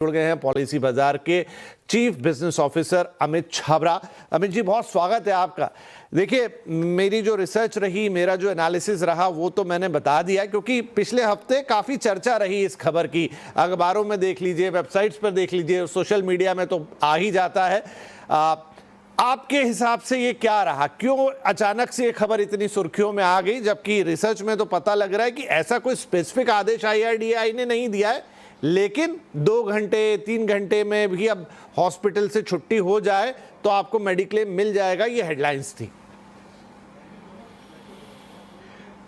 जुड़ गए हैं पॉलिसी बाजार के chief business officer Amit Chhabra. Amit ji, बहुत स्वागत है आपका। देखिए, मेरी जो रिसर्च रही, मेरा जो एनालिसिस रहा, वो तो मैंने बता दिया, क्योंकि पिछले हफ्ते काफी चर्चा रही इस खबर की। अखबारों में देख लीजिए, वेबसाइट्स पर देख लीजिए, सोशल मीडिया में तो आ ही जाता है। आपके हिसाब से ये क्या रहा? क्यों अचानक से ये खबर इतनी सुर्खियों में आ गई, जबकि रिसर्च में तो पता लग रहा है कि ऐसा कोई स्पेसिफिक आदेश IRDAI ने नहीं दिया है, लेकिन 2 घंटे 3 घंटे में भी अब हॉस्पिटल से छुट्टी हो जाए तो आपको मेडिक्लेम मिल जाएगा, ये हेडलाइंस थी।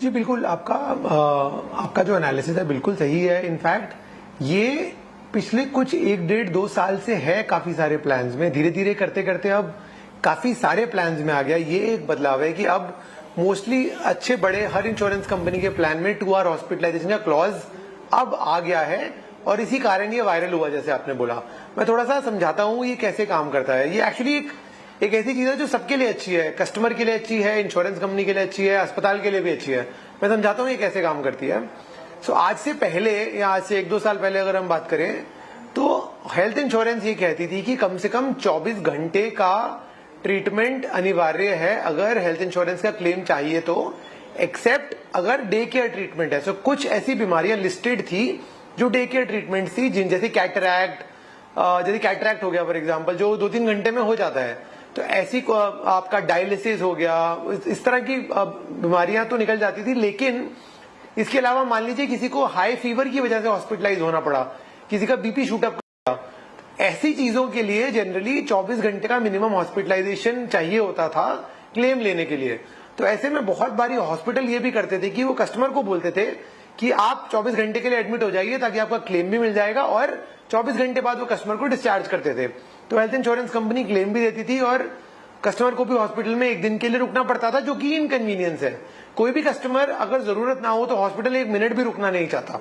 जी बिल्कुल, आपका जो एनालिसिस है बिल्कुल सही है। इनफैक्ट ये पिछले कुछ 1-1.5-2 साल से है काफी सारे प्लान्स में, धीरे धीरे करते करते अब काफी सारे प्लान्स में आ गया। ये एक बदलाव है कि अब मोस्टली अच्छे बड़े हर इंश्योरेंस कंपनी के प्लान में 2 आवर हॉस्पिटलाइजेशन का क्लॉज अब आ गया है, और इसी कारण ये वायरल हुआ, जैसे आपने बोला। मैं थोड़ा सा समझाता हूँ ये कैसे काम करता है। ये एक्चुअली एक ऐसी चीज है जो सबके लिए अच्छी है, कस्टमर के लिए अच्छी है, इंश्योरेंस कंपनी के लिए अच्छी है, अस्पताल के लिए भी अच्छी है। मैं समझाता हूँ ये कैसे काम करती है। सो आज से पहले, या आज से 1-2 साल पहले अगर हम बात करें, तो हेल्थ इंश्योरेंस ये कहती थी कि कम से कम 24 घंटे का ट्रीटमेंट अनिवार्य है अगर हेल्थ इंश्योरेंस का क्लेम चाहिए तो, एक्सेप्ट अगर डे केयर ट्रीटमेंट है। सो कुछ ऐसी बीमारियां लिस्टेड थी जो डे केयर ट्रीटमेंट थी, जैसे कैटरैक्ट हो गया फॉर एग्जांपल, जो 2-3 घंटे में हो जाता है। तो ऐसी आपका डायलिसिस हो गया, इस तरह की बीमारियां तो निकल जाती थी। लेकिन इसके अलावा मान लीजिए किसी को हाई फीवर की वजह से हॉस्पिटलाइज होना पड़ा, किसी का बीपी शूट अप किया, ऐसी चीजों के लिए जनरली 24 घंटे का मिनिमम हॉस्पिटलाइजेशन चाहिए होता था क्लेम लेने के लिए। तो ऐसे में बहुत बारी हॉस्पिटल ये भी करते थे कि वो कस्टमर को बोलते थे कि आप 24 घंटे के लिए एडमिट हो जाइए ताकि आपका क्लेम भी मिल जाएगा, और 24 घंटे बाद वो कस्टमर को डिस्चार्ज करते थे। तो हेल्थ इंश्योरेंस कंपनी क्लेम भी देती थी और कस्टमर को भी हॉस्पिटल में 1 दिन के लिए रुकना पड़ता था, जो कि इनकन्वीनियंस है। कोई भी कस्टमर अगर जरूरत ना हो तो हॉस्पिटल 1 मिनट भी रुकना नहीं चाहता।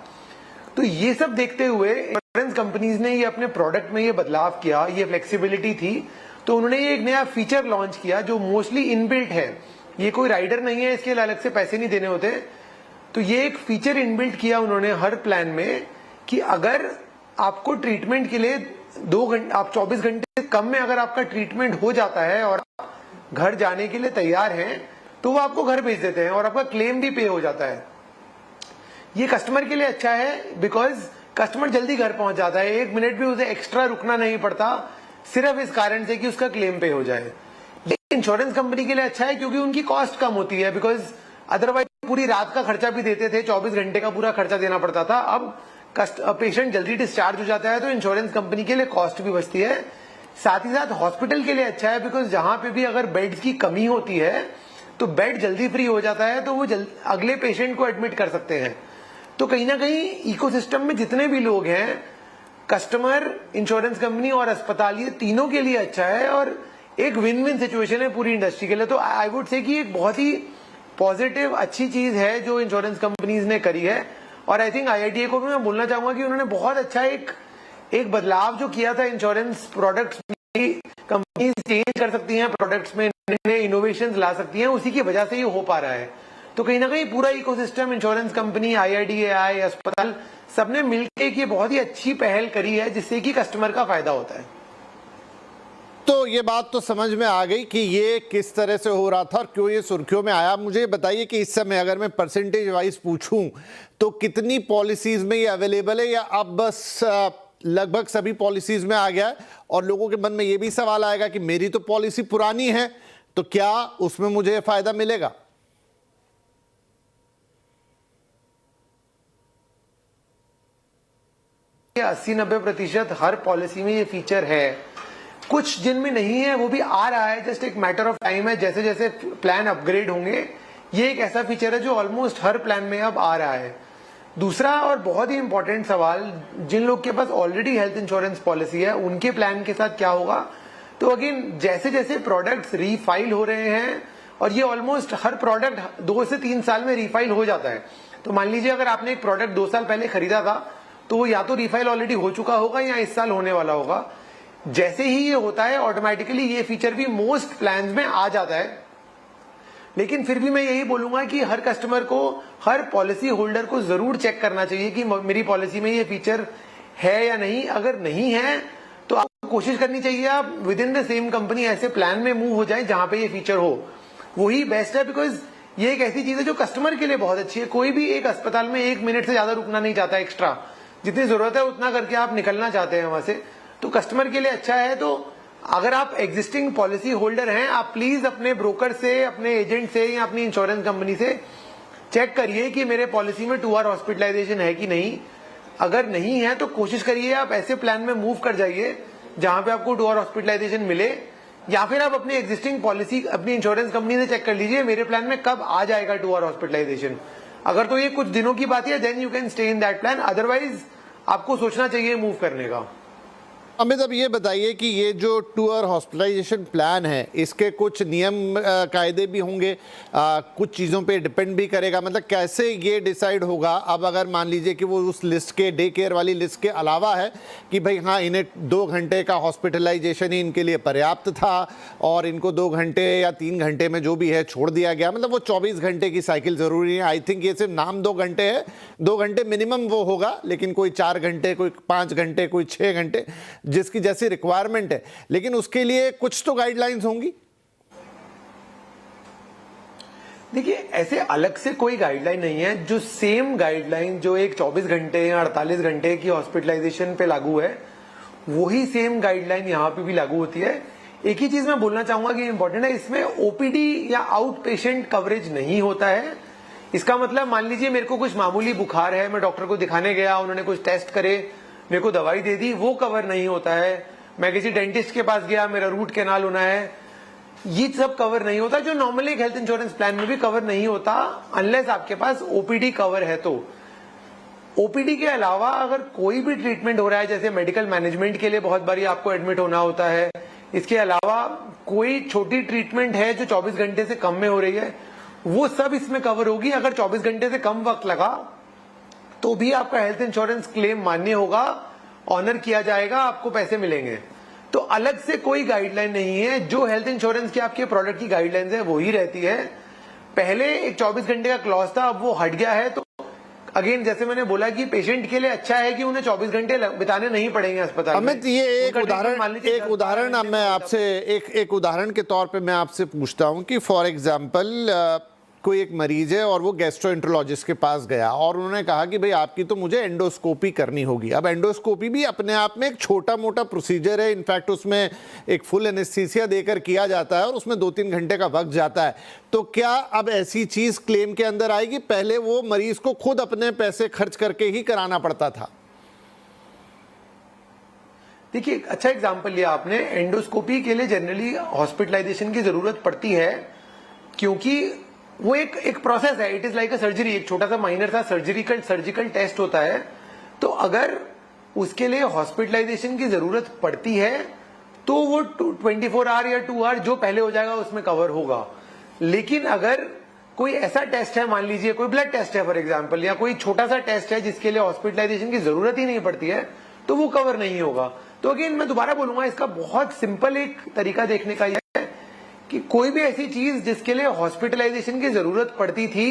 तो ये सब देखते हुए इंश्योरेंस कंपनीज ने ये अपने प्रोडक्ट में ये बदलाव किया, ये फ्लेक्सिबिलिटी थी, तो उन्होंने ये एक नया फीचर लॉन्च किया जो मोस्टली इनबिल्ट है। ये कोई राइडर नहीं है, इसके लिए अलग से पैसे नहीं देने होते। तो ये एक फीचर इनबिल्ट किया उन्होंने हर प्लान में कि अगर आपको ट्रीटमेंट के लिए 2 घंटे, आप 24 घंटे से कम में अगर आपका ट्रीटमेंट हो जाता है और घर जाने के लिए तैयार हैं, तो वो आपको घर भेज देते हैं और आपका क्लेम भी पे हो जाता है। ये कस्टमर के लिए अच्छा है, बिकॉज कस्टमर जल्दी घर पहुंच जाता है, 1 मिनट भी उसे एक्स्ट्रा रुकना नहीं पड़ता, सिर्फ इस कारण से कि उसका क्लेम पे हो जाए। ये इंश्योरेंस कंपनी के लिए अच्छा है क्योंकि उनकी कॉस्ट कम होती है, बिकॉज अदरवाइज पूरी रात का खर्चा भी देते थे, 24 घंटे का पूरा खर्चा देना पड़ता था। अब पेशेंट जल्दी डिस्चार्ज हो जाता है तो इंश्योरेंस कंपनी के लिए कॉस्ट भी बचती है। साथ ही साथ हॉस्पिटल के लिए अच्छा है, बिकॉज जहां पे भी अगर बेड्स की कमी होती है तो बेड जल्दी फ्री हो जाता है, तो वो अगले पेशेंट को एडमिट कर सकते हैं। तो कहीं ना कहीं इकोसिस्टम में जितने भी लोग हैं, कस्टमर, इंश्योरेंस कंपनी और अस्पताल, ये तीनों के लिए अच्छा है और एक विन विन सिचुएशन है पूरी इंडस्ट्री के लिए। तो आई वुड से कि एक बहुत ही पॉजिटिव अच्छी चीज है जो इंश्योरेंस कंपनीज ने करी है। और आई थिंक IRDAI को भी मैं बोलना चाहूंगा कि उन्होंने बहुत अच्छा एक बदलाव जो किया था इंश्योरेंस प्रोडक्ट्स में। कंपनीज चेंज कर सकती हैं प्रोडक्ट्स में, नए इनोवेशंस ला सकती हैं, उसी की वजह से ये हो पा रहा है। तो कहीं ना कहीं पूरा इकोसिस्टम, इंश्योरेंस कंपनी, IRDAI, अस्पताल, सबने मिलकर एक ये बहुत ही अच्छी पहल करी है जिससे कि कस्टमर का फायदा होता है। तो ये बात तो समझ में आ गई कि ये किस तरह से हो रहा था और क्यों ये सुर्खियों में आया। मुझे बताइए कि इस समय अगर मैं परसेंटेज वाइज पूछूं तो कितनी पॉलिसीज में ये अवेलेबल है, या अब बस लगभग सभी पॉलिसीज में आ गया है? और लोगों के मन में ये भी सवाल आएगा कि मेरी तो पॉलिसी पुरानी है, तो क्या उसमें मुझे फायदा मिलेगा? ये 80-90% हर पॉलिसी में ये फीचर है। कुछ जिनमें नहीं है वो भी आ रहा है, जस्ट एक मैटर ऑफ टाइम है। जैसे जैसे प्लान अपग्रेड होंगे, ये एक ऐसा फीचर है जो ऑलमोस्ट हर प्लान में अब आ रहा है। दूसरा और बहुत ही इंपॉर्टेंट सवाल, जिन लोग के पास ऑलरेडी हेल्थ इंश्योरेंस पॉलिसी है उनके प्लान के साथ क्या होगा? तो अगेन जैसे जैसे प्रोडक्ट्स रीफाइल हो रहे हैं, और ये ऑलमोस्ट हर प्रोडक्ट 2 से 3 साल में रीफाइल हो जाता है। तो मान लीजिए अगर आपने एक प्रोडक्ट 2 साल पहले खरीदा था, तो वो या तो रीफाइल ऑलरेडी हो चुका होगा या इस साल होने वाला होगा। जैसे ही ये होता है, ऑटोमेटिकली ये फीचर भी मोस्ट प्लान्स में आ जाता है। लेकिन फिर भी मैं यही बोलूंगा कि हर कस्टमर को, हर पॉलिसी होल्डर को जरूर चेक करना चाहिए कि मेरी पॉलिसी में ये फीचर है या नहीं। अगर नहीं है तो आपको कोशिश करनी चाहिए आप with in the same company ऐसे प्लान में मूव हो जाए जहां पे ये फीचर हो, वही बेस्ट है। बिकॉज ये एक ऐसी चीज है जो कस्टमर के लिए बहुत अच्छी है। कोई भी एक अस्पताल में 1 मिनट से ज्यादा रुकना नहीं चाहता, एक्स्ट्रा जितनी जरूरत है उतना करके आप निकलना चाहते हैं वहां से, तो कस्टमर के लिए अच्छा है। तो अगर आप एग्जिस्टिंग पॉलिसी होल्डर हैं, आप प्लीज अपने ब्रोकर से, अपने एजेंट से या अपनी इंश्योरेंस कंपनी से चेक करिए कि मेरे पॉलिसी में 2 आवर हॉस्पिटलाइजेशन है कि नहीं। अगर नहीं है तो कोशिश करिए आप ऐसे प्लान में मूव कर जाइए जहां पे आपको 2 आवर हॉस्पिटलाइजेशन मिले, या फिर आप अपनी एग्जिस्टिंग पॉलिसी अपनी इंश्योरेंस कंपनी से चेक कर लीजिए मेरे प्लान में कब आ जाएगा 2 आवर हॉस्पिटलाइजेशन। अगर तो ये कुछ दिनों की बात है then you can stay in that plan, otherwise आपको सोचना चाहिए मूव करने का। अमित, अब ये बताइए कि ये जो 2 आवर हॉस्पिटलाइजेशन प्लान है इसके कुछ नियम कायदे भी होंगे, कुछ चीज़ों पे डिपेंड भी करेगा, मतलब कैसे ये डिसाइड होगा? अब अगर मान लीजिए कि वो उस लिस्ट के डे केयर वाली लिस्ट के अलावा है कि भाई हाँ इन्हें 2 घंटे का हॉस्पिटलाइजेशन ही इनके लिए पर्याप्त था और इनको 2 घंटे या 3 घंटे में जो भी है छोड़ दिया गया, मतलब वो 24 घंटे की साइकिल ज़रूरी है। आई थिंक ये सिर्फ नाम 2 घंटे है, 2 घंटे मिनिमम वो होगा, लेकिन कोई 4 घंटे, कोई 5 घंटे, कोई 6 घंटे, जिसकी जैसी रिक्वायरमेंट है, लेकिन उसके लिए कुछ तो गाइडलाइंस होंगी। देखिए, ऐसे अलग से कोई गाइडलाइन नहीं है। जो सेम गाइडलाइन जो एक 24 घंटे या 48 घंटे की हॉस्पिटलाइजेशन पे लागू है, वही सेम गाइडलाइन यहां पे भी लागू होती है। एक ही चीज मैं बोलना चाहूंगा कि इंपॉर्टेंट है, इसमें ओपीडी या आउट पेशेंट कवरेज नहीं होता है। इसका मतलब मान लीजिए मेरे को कुछ मामूली बुखार है, मैं डॉक्टर को दिखाने गया, उन्होंने कुछ टेस्ट करे, मेरे को दवाई दे दी, वो कवर नहीं होता है। मैं किसी डेंटिस्ट के पास गया, मेरा रूट कैनाल होना है, ये सब कवर नहीं होता, जो नॉर्मली हेल्थ इंश्योरेंस प्लान में भी कवर नहीं होता, अनलेस आपके पास ओपीडी कवर है। तो ओपीडी के अलावा अगर कोई भी ट्रीटमेंट हो रहा है, जैसे मेडिकल मैनेजमेंट के लिए बहुत बारी आपको एडमिट होना होता है, इसके अलावा कोई छोटी ट्रीटमेंट है जो 24 घंटे से कम में हो रही है, वो सब इसमें कवर होगी। अगर 24 घंटे से कम वक्त लगा तो भी आपका हेल्थ इंश्योरेंस क्लेम मान्य होगा, ऑनर किया जाएगा, आपको पैसे मिलेंगे। तो अलग से कोई गाइडलाइन नहीं है, जो हेल्थ इंश्योरेंस की आपके प्रोडक्ट की गाइडलाइंस है वही रहती है। पहले एक 24 घंटे का क्लॉज था, अब वो हट गया है। तो अगेन जैसे मैंने बोला कि पेशेंट के लिए अच्छा है कि उन्हें 24 घंटे बिताने नहीं पड़ेंगे अस्पताल में। अमित, ये एक उदाहरण अब मैं आपसे एक उदाहरण के तौर पे मैं आपसे पूछता हूं कि फॉर एग्जांपल कोई एक मरीज है और वो गैस्ट्रोएंटरोलॉजिस्ट के पास गया और उन्होंने कहा कि भाई आपकी तो मुझे एंडोस्कोपी करनी होगी। अब एंडोस्कोपी भी अपने आप में एक छोटा मोटा प्रोसीजर है, इनफैक्ट उसमें एक फुल एनेस्थीसिया देकर किया जाता है और उसमें 2-3 घंटे का वक्त जाता है। तो क्या अब ऐसी चीज क्लेम के अंदर आएगी? पहले वो मरीज को खुद अपने पैसे खर्च करके ही कराना पड़ता था। देखिए, अच्छा एग्जाम्पल लिया आपने। एंडोस्कोपी के लिए जनरली हॉस्पिटलाइजेशन की जरूरत पड़ती है, क्योंकि वो एक प्रोसेस है, it is like a surgery, एक छोटा सा माइनर सा सर्जिकल टेस्ट होता है। तो अगर उसके लिए हॉस्पिटलाइजेशन की जरूरत पड़ती है तो वो 24 आवर या 2 आवर जो पहले हो जाएगा उसमें कवर होगा। लेकिन अगर कोई ऐसा टेस्ट है, मान लीजिए कोई ब्लड टेस्ट है फॉर एग्जाम्पल, या कोई छोटा सा टेस्ट है जिसके लिए हॉस्पिटलाइजेशन की जरूरत ही नहीं पड़ती है, तो वो कवर नहीं होगा। तो अगेन मैं दोबारा बोलूंगा, इसका बहुत सिंपल एक तरीका देखने का कि कोई भी ऐसी चीज जिसके लिए हॉस्पिटलाइजेशन की जरूरत पड़ती थी,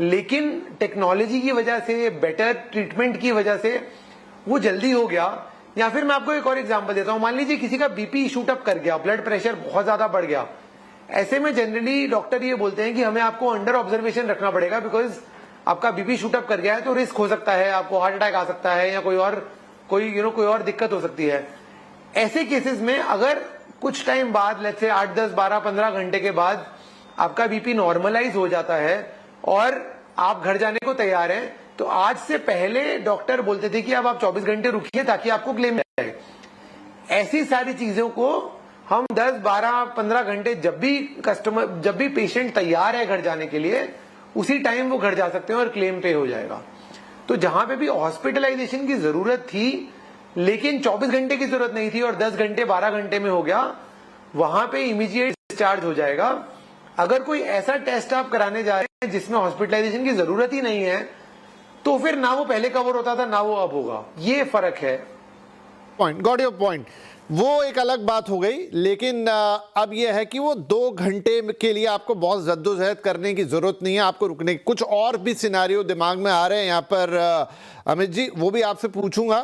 लेकिन टेक्नोलॉजी की वजह से, बेटर ट्रीटमेंट की वजह से वो जल्दी हो गया। या फिर मैं आपको एक और एग्जांपल देता हूं, मान लीजिए किसी का बीपी शूट अप कर गया, ब्लड प्रेशर बहुत ज्यादा बढ़ गया। ऐसे में जनरली डॉक्टर ये बोलते हैं कि हमें आपको अंडर ऑब्जर्वेशन रखना पड़ेगा, बिकॉज आपका बीपी शूट अप कर गया है तो रिस्क हो सकता है, आपको हार्ट अटैक आ सकता है या कोई और दिक्कत हो सकती है। ऐसे केसेस में अगर कुछ टाइम बाद, लेट्स से 8, 10, 12, 15 घंटे के बाद आपका बीपी नॉर्मलाइज हो जाता है और आप घर जाने को तैयार हैं, तो आज से पहले डॉक्टर बोलते थे कि अब आप 24 घंटे रुकिए ताकि आपको क्लेम मिले। ऐसी सारी चीजों को हम 10, 12, 15 घंटे जब भी पेशेंट तैयार है घर जाने के लिए, उसी टाइम वो घर जा सकते हैं और क्लेम पे हो जाएगा। तो जहां पे भी हॉस्पिटलाइजेशन की जरूरत थी लेकिन 24 घंटे की जरूरत नहीं थी और 10 घंटे 12 घंटे में हो गया, वहां पे इमीडिएट डिस्चार्ज हो जाएगा। अगर कोई ऐसा टेस्ट आप कराने जा रहे हैं जिसमें हॉस्पिटलाइजेशन की जरूरत ही नहीं है, तो फिर ना वो पहले कवर होता था ना वो अब होगा। ये फर्क है। Point, got your point. वो एक अलग बात हो गई, लेकिन अब यह है कि वो 2 घंटे के लिए आपको बहुत जद्दोजहद करने की जरूरत नहीं है, आपको रुकने की। कुछ और भी सिनारियो दिमाग में आ रहे हैं यहाँ पर अमित जी, वो भी आपसे पूछूंगा।